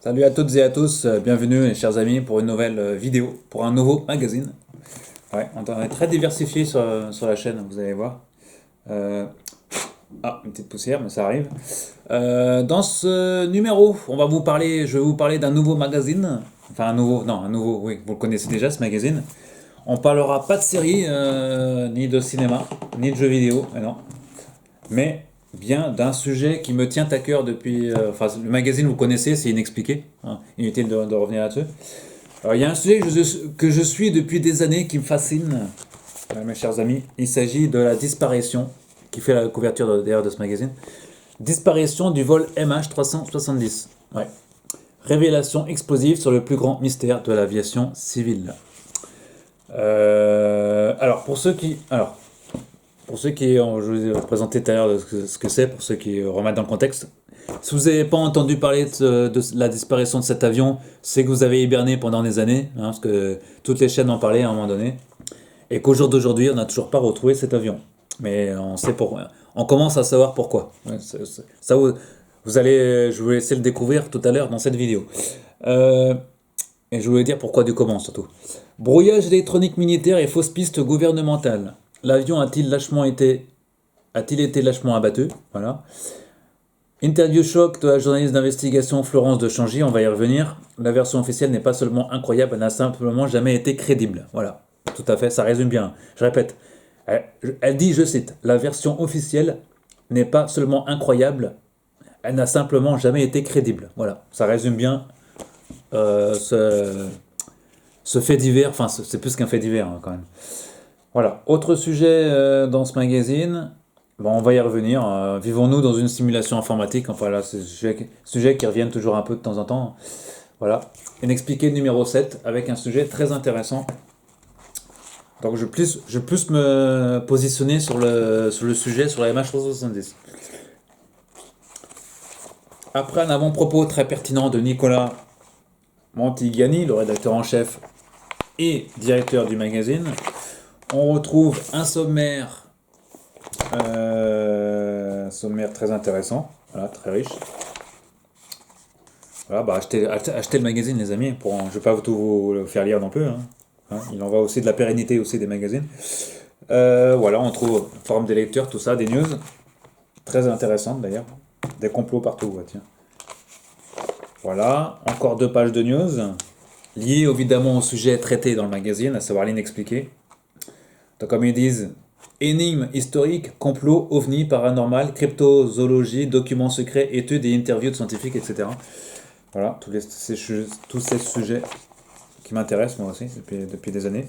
Salut à toutes et à tous, bienvenue mes chers amis pour une nouvelle vidéo, pour un nouveau magazine. Ouais, on est très diversifié sur la chaîne, vous allez voir. Euh, une petite poussière, mais ça arrive. Dans ce numéro, je vais vous parler d'un nouveau magazine. Enfin un nouveau, oui, vous le connaissez déjà ce magazine. On parlera pas de série, ni de cinéma, ni de jeux vidéo, non. Mais bien d'un sujet qui me tient à cœur depuis. Enfin, le magazine, vous connaissez, c'est Inexpliqué, hein. Inutile de revenir là-dessus. Alors, il y a un sujet que je suis depuis des années qui me fascine, mes chers amis. Il s'agit de la disparition, qui fait la couverture d'ailleurs de ce magazine. Disparition du vol MH370. Ouais. Révélation explosive sur le plus grand mystère de l'aviation civile. Pour ceux qui, je vous ai présenté tout à l'heure ce que c'est, pour ceux qui remettent dans le contexte. Si vous n'avez pas entendu parler de la disparition de cet avion, c'est que vous avez hiberné pendant des années, hein, parce que toutes les chaînes en parlaient à un moment donné, et qu'au jour d'aujourd'hui, on n'a toujours pas retrouvé cet avion. Mais on sait pourquoi. On commence à savoir pourquoi. Ouais, ça, je vais laisser le découvrir tout à l'heure dans cette vidéo. Euh, et je voulais dire pourquoi du comment surtout. Brouillage électronique militaire et fausse piste gouvernementale. L'avion a-t-il été lâchement abattu? Voilà. Interview choc de la journaliste d'investigation Florence de Changy, on va y revenir. La version officielle n'est pas seulement incroyable, elle n'a simplement jamais été crédible. Voilà, tout à fait, ça résume bien. Je répète, elle dit, je cite, la version officielle n'est pas seulement incroyable, elle n'a simplement jamais été crédible. Voilà, ça résume bien euh, ce, ce fait divers, enfin c'est plus qu'un fait divers, hein, quand même. Voilà, autre sujet dans ce magazine, bon, on va y revenir. Vivons-nous dans une simulation informatique? Enfin là, c'est des sujets qui reviennent toujours un peu de temps en temps. Voilà, Inexpliqué numéro 7 avec un sujet très intéressant. Donc je vais plus me positionner sur le sujet, sur la MH370. Après un avant-propos très pertinent de Nicolas Montigani, le rédacteur en chef et directeur du magazine, on retrouve un sommaire très intéressant, voilà, très riche. Voilà, bah achetez le magazine, les amis. Je ne vais pas tout vous le faire lire non plus, hein. Hein, il en va aussi de la pérennité aussi des magazines. Voilà, on trouve forum des lecteurs, tout ça, des news très intéressantes d'ailleurs, des complots partout. Ouais, tiens. Voilà, encore 2 pages de news liées évidemment au sujet traité dans le magazine, à savoir l'inexpliqué. Donc, comme ils disent, énigmes historiques, complots, ovnis, paranormal, cryptozoologie, documents secrets, études et interviews de scientifiques, etc. Voilà, tous ces sujets qui m'intéressent moi aussi depuis des années.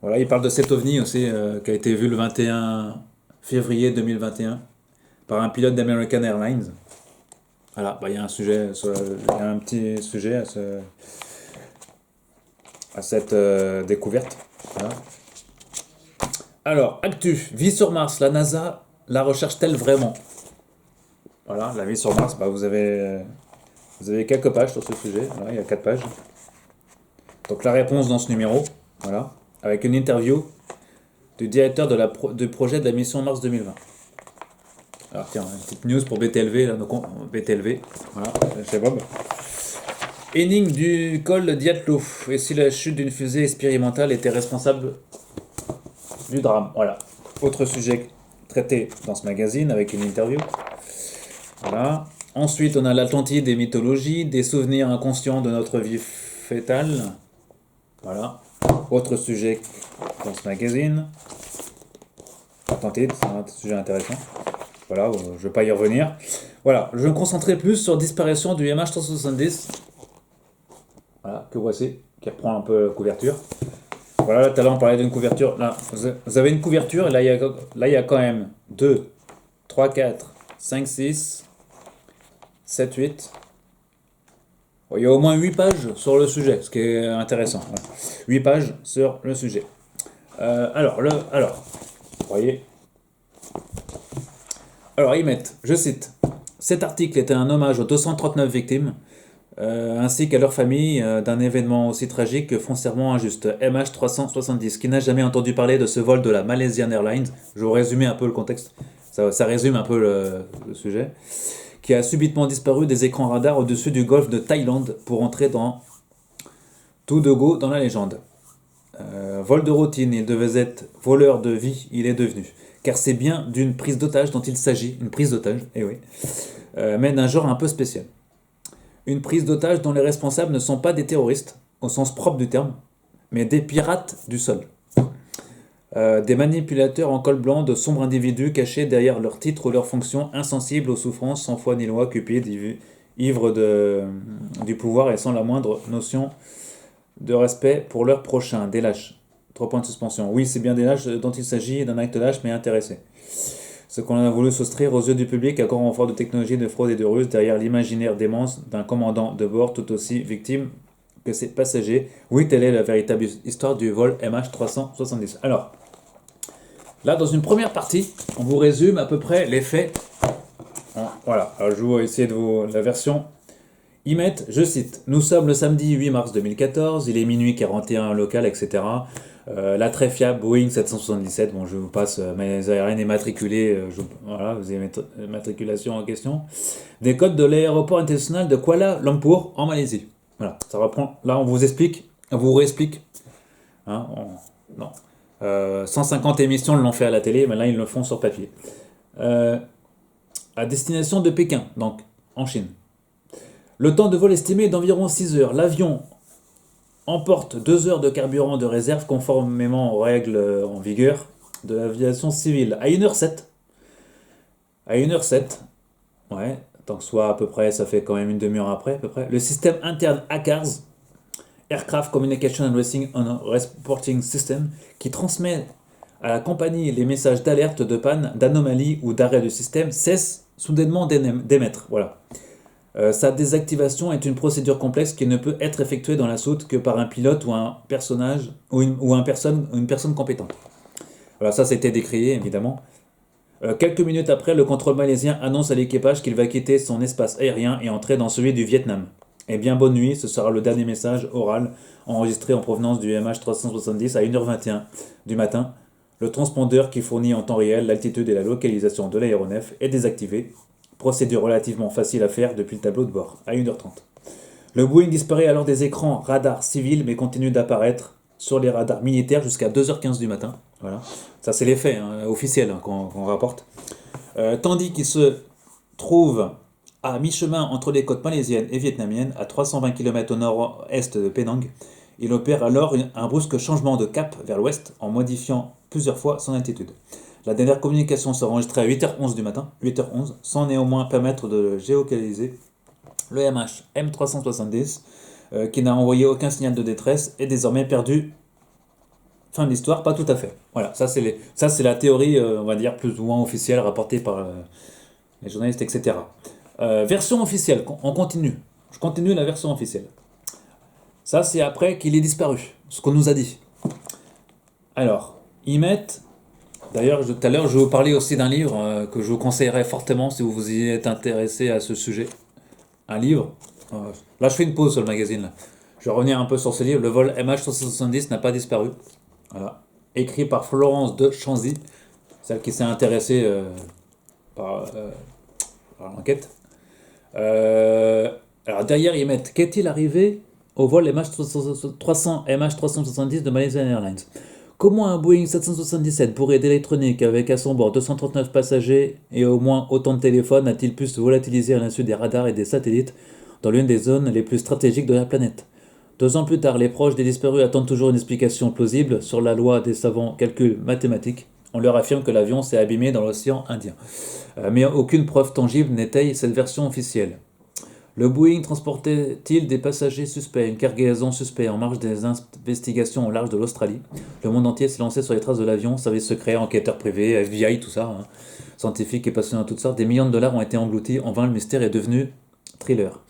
Voilà, il parle de cet ovni aussi qui a été vu le 21 février 2021 par un pilote d'American Airlines. Voilà, bah, il y a il y a un petit sujet à cette découverte. Voilà. Alors, actu, vie sur Mars, la NASA la recherche-t-elle vraiment? Voilà, la vie sur Mars, bah, vous avez quelques pages sur ce sujet. Voilà, il y a 4 pages. Donc la réponse dans ce numéro, voilà, avec une interview du directeur du projet de la mission Mars 2020. Alors tiens, une petite news pour BTLV, là, donc BTLV, voilà, c'est Bob. Énigme du col Diatlo. Et si la chute d'une fusée expérimentale était responsable du drame? Voilà. Autre sujet traité dans ce magazine avec une interview. Voilà. Ensuite, on a l'Atlantide et mythologie, des souvenirs inconscients de notre vie fétale. Voilà. Autre sujet dans ce magazine. Atlantide, c'est un sujet intéressant. Voilà, je ne vais pas y revenir. Voilà, je vais me concentrer plus sur disparition du MH370. Voilà, que voici, qui reprend un peu la couverture. Voilà, tout à l'heure on parlait d'une couverture. Là, vous avez une couverture, et là il y a quand même 2, 3, 4, 5, 6, 7, 8. Bon, il y a au moins 8 pages sur le sujet, ce qui est intéressant. Voilà. 8 pages sur le sujet. Vous voyez. Alors, ils mettent, je cite, cet article était un hommage aux 239 victimes, ainsi qu'à leur famille d'un événement aussi tragique que foncièrement injuste. MH370, qui n'a jamais entendu parler de ce vol de la Malaysian Airlines, je vais vous résumer un peu le contexte, ça résume un peu le sujet, qui a subitement disparu des écrans radars au-dessus du golfe de Thaïlande pour entrer dans tout de go dans la légende. Vol de routine, il devait être voleur de vie, il est devenu. Car c'est bien d'une prise d'otage dont il s'agit, une prise d'otage, eh oui, mais d'un genre un peu spécial. Une prise d'otage dont les responsables ne sont pas des terroristes, au sens propre du terme, mais des pirates du sol. Des manipulateurs en col blanc, de sombres individus cachés derrière leur titre ou leur fonction, insensibles aux souffrances, sans foi ni loi, cupides, ivres du pouvoir et sans la moindre notion de respect pour leur prochain. Des lâches. 3 points de suspension. Oui, c'est bien des lâches dont il s'agit, d'un acte lâche mais intéressé. Ce qu'on a voulu soustraire aux yeux du public à grand renfort de technologie, de fraude et de ruse, derrière l'imaginaire démence d'un commandant de bord tout aussi victime que ses passagers. Oui, telle est la véritable histoire du vol MH370. Alors, là, dans une première partie, on vous résume à peu près les faits. Voilà, alors je vais essayer de vous... La version IMET, je cite, « Nous sommes le samedi 8 mars 2014, il est minuit 41 local, etc. La très fiable Boeing 777, bon je vous passe, mes aériennes immatriculées, voilà, vous avez matriculation en question. Des codes de l'aéroport international de Kuala Lumpur en Malaisie. » Voilà, ça reprend, là on vous explique, on vous réexplique. Hein, non. 150 émissions l'ont fait à la télé, mais là ils le font sur papier. À destination de Pékin, donc en Chine. Le temps de vol estimé est d'environ 6 heures. L'avion emporte 2 heures de carburant de réserve conformément aux règles en vigueur de l'aviation civile. À 1h07, ouais, tant que soit à peu près, ça fait quand même une demi-heure après, à peu près, le système interne ACARS, Aircraft Communication and Racing on Reporting System, qui transmet à la compagnie les messages d'alerte, de panne, d'anomalie ou d'arrêt du système, cesse soudainement d'émettre. Voilà. Sa désactivation est une procédure complexe qui ne peut être effectuée dans la soute que par un pilote ou un personnage ou une personne compétente. Voilà, ça c'était décrié évidemment. Quelques minutes après, le contrôle malaisien annonce à l'équipage qu'il va quitter son espace aérien et entrer dans celui du Vietnam. Eh bien, bonne nuit, ce sera le dernier message oral enregistré en provenance du MH370 à 1h21 du matin. Le transpondeur qui fournit en temps réel l'altitude et la localisation de l'aéronef est désactivé. Procédure relativement facile à faire depuis le tableau de bord, à 1h30. Le Boeing disparaît alors des écrans radars civils, mais continue d'apparaître sur les radars militaires jusqu'à 2h15 du matin. Voilà. Ça, c'est les faits officiels qu'on rapporte. Tandis qu'il se trouve à mi-chemin entre les côtes malaisiennes et vietnamiennes, à 320 km au nord-est de Penang, il opère alors un brusque changement de cap vers l'ouest en modifiant plusieurs fois son altitude. La dernière communication sera enregistrée à 8h11 du matin, 8h11, sans néanmoins permettre de géolocaliser le MH M370, qui n'a envoyé aucun signal de détresse, est désormais perdu. Fin de l'histoire, pas tout à fait. Voilà, ça c'est la théorie, on va dire, plus ou moins officielle, rapportée par les journalistes, etc. Version officielle, on continue. Je continue la version officielle. Ça, c'est après qu'il est disparu, ce qu'on nous a dit. Alors, ils mettent... D'ailleurs, tout à l'heure, je vais vous parler aussi d'un livre que je vous conseillerais fortement si vous vous y êtes intéressé à ce sujet. Un livre. Là, je fais une pause sur le magazine. Là. Je vais revenir un peu sur ce livre. Le vol MH370 n'a pas disparu. Voilà. Écrit par Florence de Chanzy, celle qui s'est intéressée par l'enquête. Alors derrière, ils mettent qu'est-il arrivé au vol MH370 de Malaysian Airlines? Comment un Boeing 777 bourré d'électronique avec à son bord 239 passagers et au moins autant de téléphones a-t-il pu se volatiliser à l'insu des radars et des satellites dans l'une des zones les plus stratégiques de la planète? 2 ans plus tard, les proches des disparus attendent toujours une explication plausible sur la loi des savants calculs mathématiques. On leur affirme que l'avion s'est abîmé dans l'océan Indien. Mais aucune preuve tangible n'étaye cette version officielle. Le Boeing transportait-il des passagers suspects, une cargaison suspecte en marge des investigations au large de l'Australie? Le monde entier s'est lancé sur les traces de l'avion, services secrets, enquêteurs privés, FBI, tout ça, scientifiques et passionnés de toutes sortes. Des millions de dollars ont été engloutis, en vain le mystère est devenu thriller.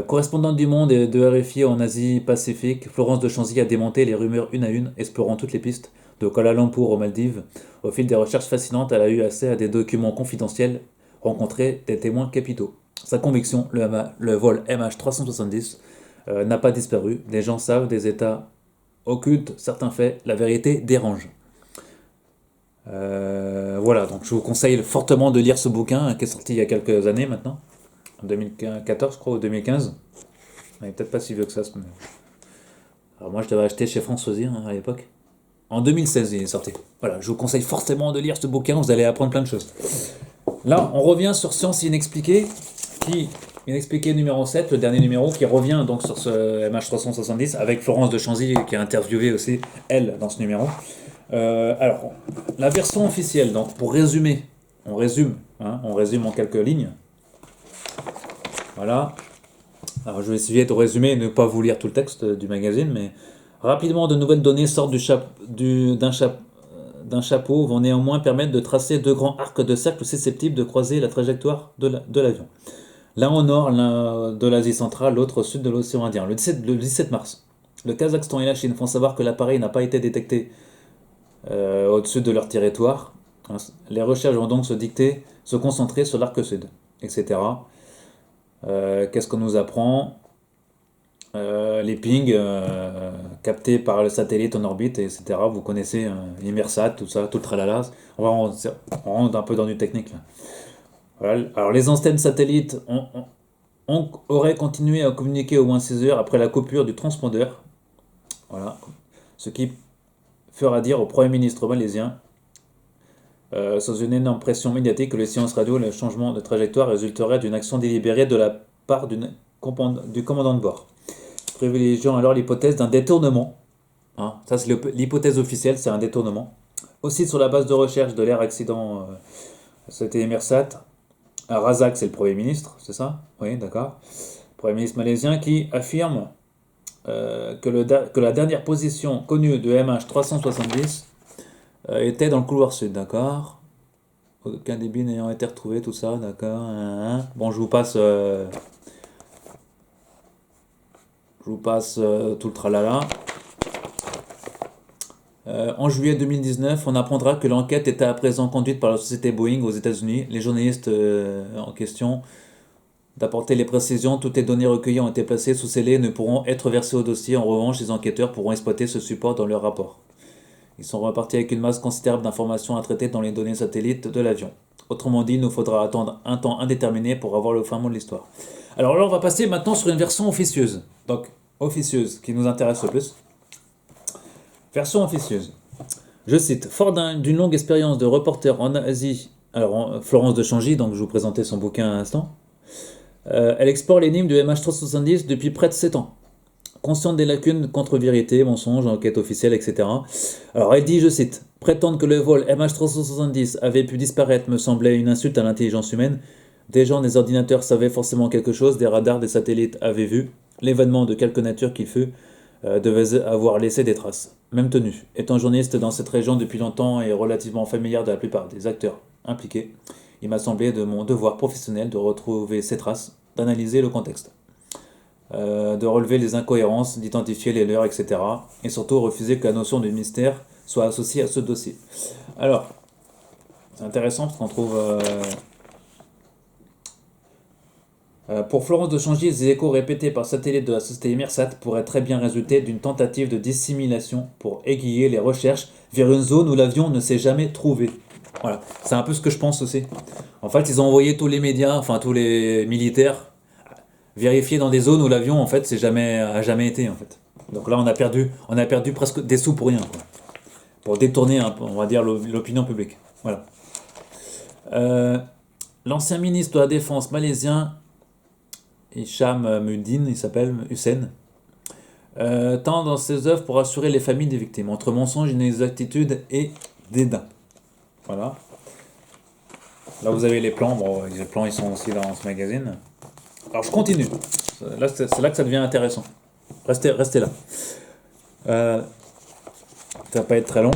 Correspondante du Monde et de RFI en Asie-Pacifique, Florence de Chanzy a démonté les rumeurs une à une, explorant toutes les pistes, de Kuala Lumpur aux Maldives. Au fil des recherches fascinantes, elle a eu accès à des documents confidentiels, rencontré des témoins capitaux. Sa conviction, le vol MH370 n'a pas disparu. Les gens savent, des États occultent certains faits, la vérité dérange. Voilà, donc je vous conseille fortement de lire ce bouquin qui est sorti il y a quelques années maintenant. en 2014, je crois, ou 2015. Il n'est peut-être pas si vieux que ça. Alors moi, je l'avais acheté chez Françoisy à l'époque. En 2016, il est sorti. Voilà, je vous conseille fortement de lire ce bouquin, vous allez apprendre plein de choses. Là, on revient sur Science Inexpliquée, qui Inexpliqué numéro 7, le dernier numéro, qui revient donc sur ce MH370 avec Florence de Chanzy qui a interviewé aussi elle dans ce numéro. Alors, la version officielle, donc pour résumer, on résume en quelques lignes. Voilà. Alors je vais essayer de résumer et ne pas vous lire tout le texte du magazine, mais rapidement de nouvelles données sortent d'un chapeau vont néanmoins permettre de tracer deux grands arcs de cercle susceptibles de croiser la trajectoire de l'avion. L'un au nord de l'Asie centrale, l'autre au sud de l'océan Indien. Le 17 mars, le Kazakhstan et la Chine font savoir que l'appareil n'a pas été détecté au-dessus de leur territoire. Les recherches vont donc se concentrer sur l'arc sud, etc. Qu'est-ce qu'on nous apprend? Les pings captés par le satellite en orbite, etc. Vous connaissez Inmarsat, tout ça, tout le tralala. On rentre un peu dans du technique là. Voilà. Alors les antennes satellites auraient continué à communiquer au moins 6 heures après la coupure du transpondeur. Voilà. Ce qui fera dire au Premier ministre malaisien, sous une énorme pression médiatique, que les séances radio, le changement de trajectoire résulterait d'une action délibérée de la part du commandant de bord, privilégiant alors l'hypothèse d'un détournement. Ça, c'est l'hypothèse officielle, c'est un détournement. Aussi, sur la base de recherche de l'air accident, c'était Inmarsat. Razak, c'est le Premier ministre, c'est ça? Oui, d'accord. Premier ministre malaisien qui affirme que la dernière position connue de MH370 était dans le couloir sud, d'accord. Aucun débit n'ayant été retrouvé, tout ça, d'accord. Bon, je vous passe tout le tralala. En juillet 2019, on apprendra que l'enquête était à présent conduite par la société Boeing aux États-Unis. Les journalistes en question d'apporter les précisions. Toutes les données recueillies ont été placées sous scellé et ne pourront être versées au dossier. En revanche, les enquêteurs pourront exploiter ce support dans leur rapport. Ils sont repartis avec une masse considérable d'informations à traiter dans les données satellites de l'avion. Autrement dit, il nous faudra attendre un temps indéterminé pour avoir le fin mot de l'histoire. Alors là, on va passer maintenant sur une version officieuse. Donc, officieuse, qui nous intéresse le plus. Version officieuse. Je cite, fort d'une longue expérience de reporter en Asie, alors Florence de Changy, donc je vous présentais son bouquin à l'instant, elle explore l'énigme du MH370 depuis près de 7 ans. Consciente des lacunes, contre-vérité, mensonges, enquête officielle, etc. Alors elle dit, je cite, prétendre que le vol MH370 avait pu disparaître me semblait une insulte à l'intelligence humaine. Des gens, des ordinateurs savaient forcément quelque chose, des radars, des satellites avaient vu. L'événement de quelque nature qu'il fût devait avoir laissé des traces. Même tenue. Étant journaliste dans cette région depuis longtemps et relativement familière de la plupart des acteurs impliqués, il m'a semblé de mon devoir professionnel de retrouver ces traces, d'analyser le contexte, de relever les incohérences, d'identifier les leurs, etc. Et surtout refuser que la notion de mystère soit associée à ce dossier. Alors, c'est intéressant parce qu'on trouve... pour Florence de Changy, les échos répétés par satellite de la société Inmarsat pourraient très bien résulter d'une tentative de dissimulation pour aiguiller les recherches vers une zone où l'avion ne s'est jamais trouvé. Voilà, c'est un peu ce que je pense aussi. En fait, ils ont envoyé tous les médias, enfin tous les militaires, vérifier dans des zones où l'avion en fait a jamais été en fait. Donc là, on a perdu presque des sous pour rien, quoi. Pour détourner un peu, on va dire, l'opinion publique. Voilà. L'ancien ministre de la Défense malaisien Hicham Mudin, il s'appelle Hussein, tend dans ses œuvres pour assurer les familles des victimes, entre mensonges, inexactitudes et dédain. Voilà. Là, vous avez les plans. Bon, les plans, ils sont aussi dans ce magazine. Alors, je continue. Là, c'est là que ça devient intéressant. Restez là. Ça va pas être très long.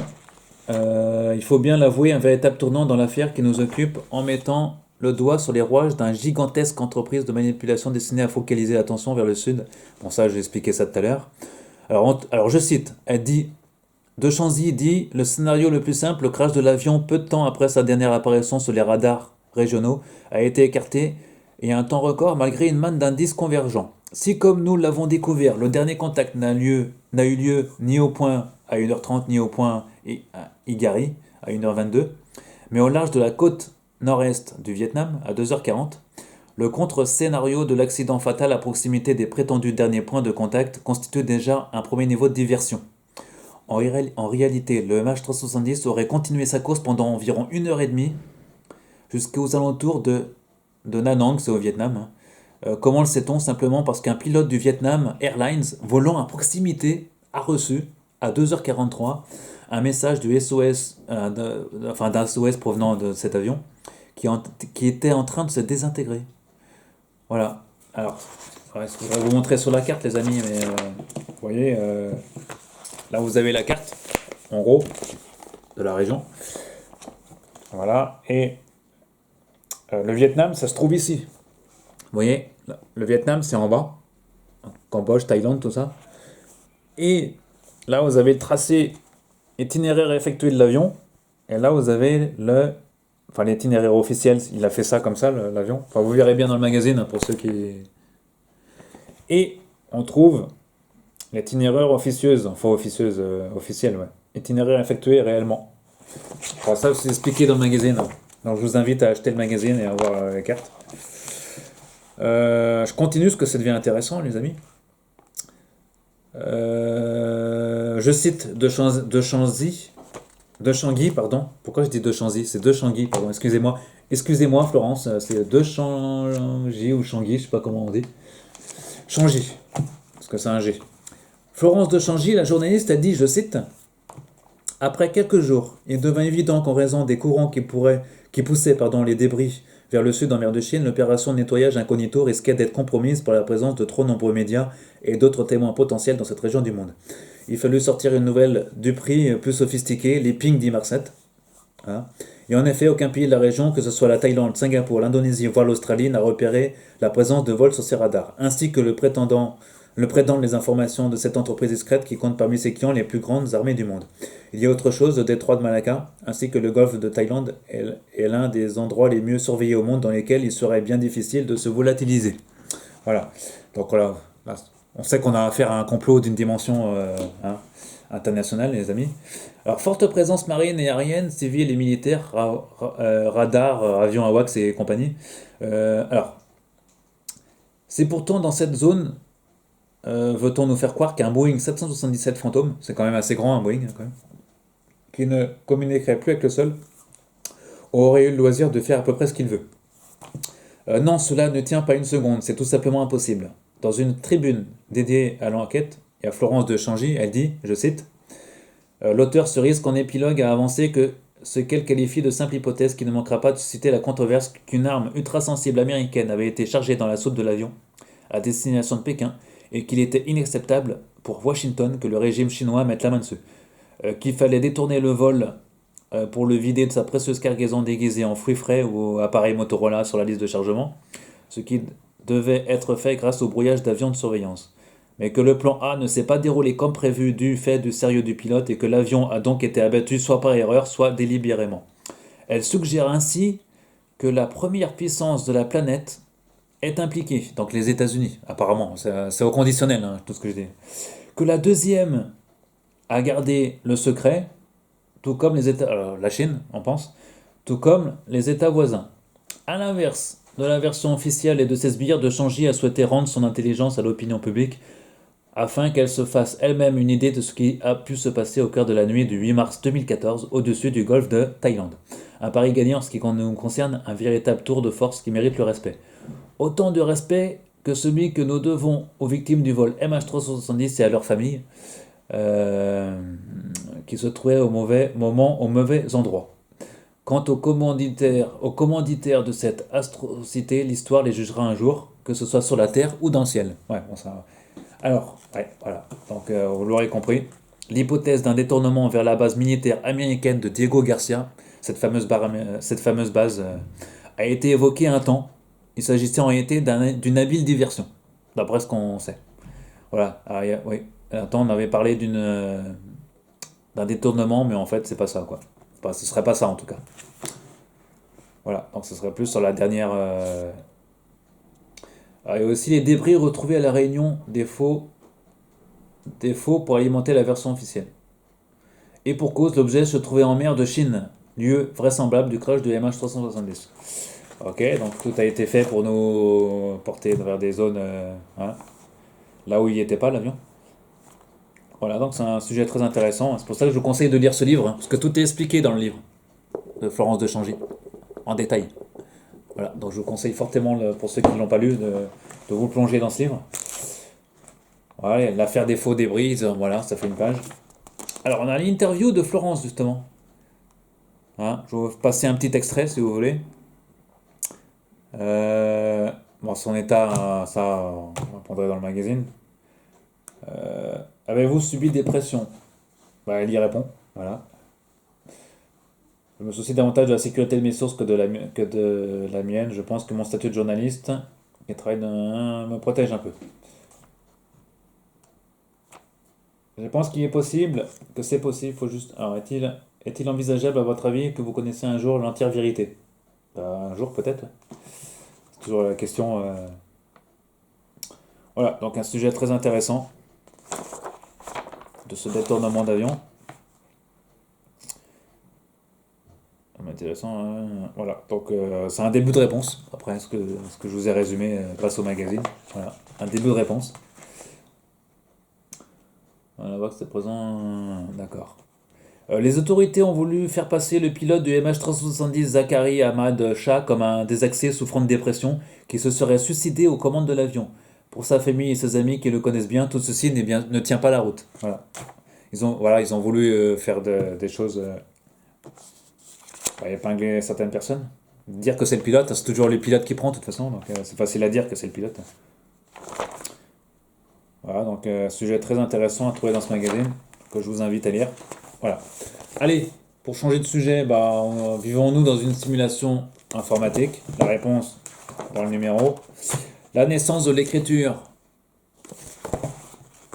Il faut bien l'avouer, un véritable tournant dans l'affaire qui nous occupe en mettant le doigt sur les rouages d'un gigantesque entreprise de manipulation destinée à focaliser l'attention vers le sud. Bon, ça, j'ai expliqué ça tout à l'heure. Alors, je cite, elle dit, de Chanzy dit, le scénario le plus simple, le crash de l'avion peu de temps après sa dernière apparition sur les radars régionaux, a été écarté et à un temps record malgré une manne d'indices convergents. Si, comme nous l'avons découvert, le dernier contact n'a eu lieu ni au point à 1h30, ni au point à Igari à 1h22, mais au large de la côte nord-est du Vietnam à 2h40, Le contre-scénario de l'accident fatal à proximité des prétendus derniers points de contact constitue déjà un premier niveau de diversion. En réalité, le MH370 aurait continué sa course pendant environ 1 heure et demie jusqu'aux alentours de Da Nang, c'est au Vietnam, hein. Comment le sait-on? Simplement parce qu'un pilote du Vietnam Airlines volant à proximité a reçu, à 2h43, un message du SOS, d'un SOS provenant de cet avion, qui était en train de se désintégrer. Voilà. Alors, ouais, je voudrais vous montrer sur la carte, les amis, mais vous voyez, là vous avez la carte, en gros, de la région. Voilà. Et le Vietnam, ça se trouve ici. Vous voyez, le Vietnam, c'est en bas. Cambodge, Thaïlande, tout ça. Et là, vous avez le tracé itinéraire effectué de l'avion. Et là, vous avez l'itinéraire officiel. Il a fait ça comme ça, l'avion. Enfin, vous verrez bien dans le magazine, hein, pour ceux qui... Et on trouve l'itinéraire officieuse. Enfin, officielle, ouais. Itinéraire effectué réellement. Enfin, ça, c'est expliqué dans le magazine, hein. Donc, je vous invite à acheter le magazine et à voir la carte. Je continue parce que ça devient intéressant, les amis. Je cite de Changy, pardon. Pourquoi je dis de Chanzy? C'est de Changy, pardon. Excusez-moi. Excusez-moi, Florence. C'est de Changy ou Changy, je sais pas comment on dit. Changy, parce que c'est un G. Florence de Changy, la journaliste, a dit, je cite, après quelques jours, il devint évident qu'en raison des courants qui poussaient les débris vers le sud en mer de Chine, l'opération de nettoyage incognito risquait d'être compromise par la présence de trop nombreux médias et d'autres témoins potentiels dans cette région du monde. Il fallut sortir une nouvelle du prix plus sophistiquée, les ping d'Inmarsat. Hein. Et en effet, aucun pays de la région, que ce soit la Thaïlande, Singapour, l'Indonésie, voire l'Australie, n'a repéré la présence de vols sur ses radars, ainsi que le prétendent les informations de cette entreprise discrète qui compte parmi ses clients les plus grandes armées du monde. Il y a autre chose, le détroit de Malacca, ainsi que le golfe de Thaïlande, est l'un des endroits les mieux surveillés au monde dans lesquels il serait bien difficile de se volatiliser. Voilà. Donc voilà, là, on sait qu'on a affaire à un complot d'une dimension internationale, les amis. Alors, forte présence marine et aérienne, civile et militaire, radar, avions AWACS et compagnie. Alors, c'est pourtant dans cette zone... veut-on nous faire croire qu'un Boeing 777 fantôme, c'est quand même assez grand un Boeing, hein, quand même, qui ne communiquerait plus avec le sol, aurait eu le loisir de faire à peu près ce qu'il veut. Non, cela ne tient pas une seconde, c'est tout simplement impossible. Dans une tribune dédiée à l'enquête et à Florence de Changy, elle dit, je cite, l'auteur se risque en épilogue à avancer que ce qu'elle qualifie de simple hypothèse qui ne manquera pas de susciter la controverse qu'une arme ultra-sensible américaine avait été chargée dans la soute de l'avion à destination de Pékin et qu'il était inacceptable pour Washington que le régime chinois mette la main dessus. Qu'il fallait détourner le vol pour le vider de sa précieuse cargaison déguisée en fruits frais ou appareil Motorola sur la liste de chargement, ce qui devait être fait grâce au brouillage d'avions de surveillance. Mais que le plan A ne s'est pas déroulé comme prévu du fait du sérieux du pilote et que l'avion a donc été abattu soit par erreur, soit délibérément. Elle suggère ainsi que la première puissance de la planète est impliquée, donc les États-Unis, apparemment, c'est au conditionnel, hein, tout ce que je dis. Que la deuxième a gardé le secret, tout comme les États, alors la Chine, on pense, tout comme les États voisins. À l'inverse de la version officielle et de ses sbires, de Changy a souhaité rendre son intelligence à l'opinion publique afin qu'elle se fasse elle-même une idée de ce qui a pu se passer au cœur de la nuit du 8 mars 2014 au-dessus du golfe de Thaïlande. Un pari gagnant en ce qui nous concerne, un véritable tour de force qui mérite le respect. Autant de respect que celui que nous devons aux victimes du vol MH370 et à leurs familles, qui se trouvaient au mauvais moment, au mauvais endroit. Quant aux commanditaires de cette atrocité, l'histoire les jugera un jour, que ce soit sur la terre ou dans le ciel. Ouais, bon, ça... Alors, ouais, voilà. Donc, vous l'aurez compris, l'hypothèse d'un détournement vers la base militaire américaine de Diego Garcia, cette fameuse base, a été évoquée un temps. Il s'agissait en réalité d'une habile diversion, d'après ce qu'on sait. Voilà. Alors, oui. Un temps, on avait parlé d'un détournement, mais en fait, c'est pas ça, quoi. Enfin, ce serait pas ça, en tout cas. Voilà. Donc, ce serait plus sur la dernière... Alors, il y a aussi les débris retrouvés à la Réunion, des faux pour alimenter la version officielle. Et pour cause, l'objet se trouvait en mer de Chine, lieu vraisemblable du crash de MH370. Ok, donc tout a été fait pour nous porter vers des zones hein, là où il n'y était pas l'avion. Voilà, donc c'est un sujet très intéressant. C'est pour ça que je vous conseille de lire ce livre, hein, parce que tout est expliqué dans le livre de Florence de Changy, en détail. Voilà, donc je vous conseille fortement, pour ceux qui ne l'ont pas lu, de vous plonger dans ce livre. Voilà, l'affaire des faux débris, voilà, ça fait une page. Alors, on a l'interview de Florence, justement. Hein, je vais vous passer un petit extrait, si vous voulez. Euh, bon, son état, ça, on prendrait dans le magazine. Avez-vous subi des pressions? Bah, elle y répond. Voilà. Je me soucie davantage de la sécurité de mes sources que de la mienne. Je pense que mon statut de journaliste et travail me protège un peu. Je pense qu'il est possible, que c'est possible, faut juste. Alors, est-il envisageable, à votre avis, que vous connaissiez un jour l'entière vérité? Bah, un jour peut-être. C'est toujours la question. Voilà, donc un sujet très intéressant de ce détournement d'avion. Intéressant, hein. Voilà, donc c'est un début de réponse, après ce que je vous ai résumé grâce au magazine. Voilà, un début de réponse. On voit que c'est présent, d'accord. Les autorités ont voulu faire passer le pilote du MH370 Zachary Ahmad Shah comme un désaxé souffrant de dépression qui se serait suicidé aux commandes de l'avion. Pour sa famille et ses amis qui le connaissent bien, tout ceci ne tient pas la route. Voilà. Ils ont voulu faire des choses, épingler certaines personnes. Dire que c'est le pilote, c'est toujours le pilote qui prend de toute façon, donc c'est facile à dire que c'est le pilote. Voilà, donc sujet très intéressant à trouver dans ce magazine, que je vous invite à lire. Voilà. Allez, pour changer de sujet, vivons-nous dans une simulation informatique? La réponse dans le numéro. La naissance de l'écriture.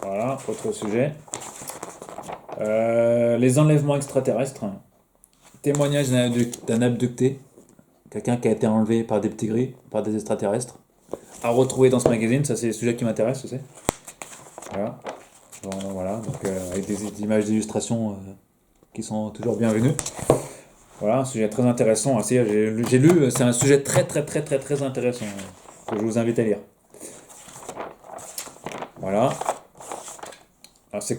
Voilà, autre sujet. Les enlèvements extraterrestres. Témoignage d'un abducté. Quelqu'un qui a été enlevé par des petits gris, par des extraterrestres. À retrouver dans ce magazine, ça c'est le sujet qui m'intéresse, aussi. Voilà. Bon, voilà, donc avec des images d'illustration qui sont toujours bienvenues. Voilà, un sujet très intéressant. Ah, j'ai lu, c'est un sujet très très très très très intéressant que je vous invite à lire. Voilà. Alors c'est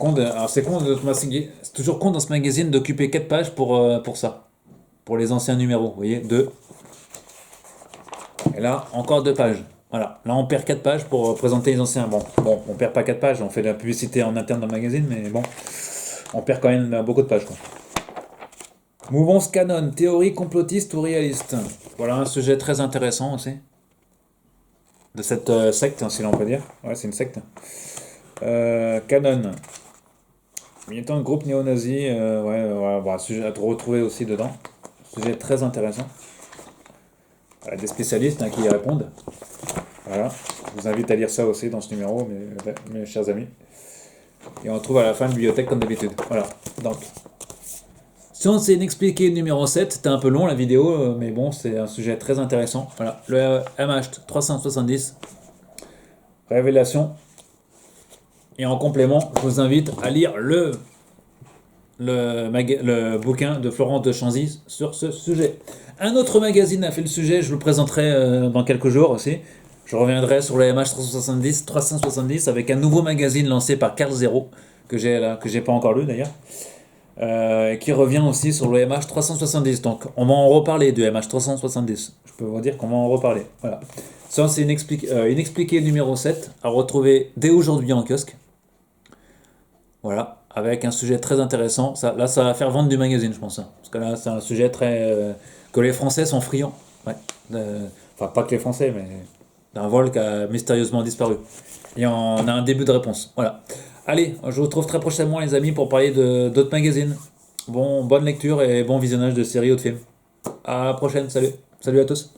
toujours con dans ce magazine d'occuper 4 pages pour ça. Pour les anciens numéros, vous voyez, 2. Et là, encore 2 pages. Voilà, là on perd 4 pages pour présenter les anciens. Bon, on perd pas 4 pages, on fait de la publicité en interne dans le magazine, mais bon, on perd quand même beaucoup de pages, quoi. Mouvance canon, théorie complotiste ou réaliste? Voilà un sujet très intéressant aussi. De cette secte, si l'on peut dire. Ouais, c'est une secte. Canon. Militant de groupe néo-nazi, voilà, sujet à retrouver aussi dedans. Sujet très intéressant. Des spécialistes qui y répondent. Voilà, je vous invite à lire ça aussi dans ce numéro, mes chers amis. Et on retrouve à la fin de bibliothèque comme d'habitude. Voilà, donc. Science et inexpliqué numéro 7, c'était un peu long la vidéo, mais bon, c'est un sujet très intéressant. Voilà, le MH370, révélation. Et en complément, je vous invite à lire le bouquin de Florence de Chanzy sur ce sujet. Un autre magazine a fait le sujet, je vous le présenterai dans quelques jours aussi. Je reviendrai sur le MH370 avec un nouveau magazine lancé par Carl Zero, que j'ai pas encore lu d'ailleurs. Qui revient aussi sur le MH370. Donc, on va en reparler du MH370. Je peux vous dire qu'on va en reparler. Voilà. Ça, c'est inexpliqué numéro 7 à retrouver dès aujourd'hui en kiosque. Voilà. Avec un sujet très intéressant. Là, ça va faire vendre du magazine, je pense. Parce que là, c'est un sujet que les Français sont friands. Ouais. Enfin, pas que les Français, mais d'un vol qui a mystérieusement disparu. Et on a un début de réponse. Voilà. Allez, je vous retrouve très prochainement les amis pour parler d'autres magazines. Bonne lecture et bon visionnage de séries ou de films. À la prochaine, salut. Salut à tous.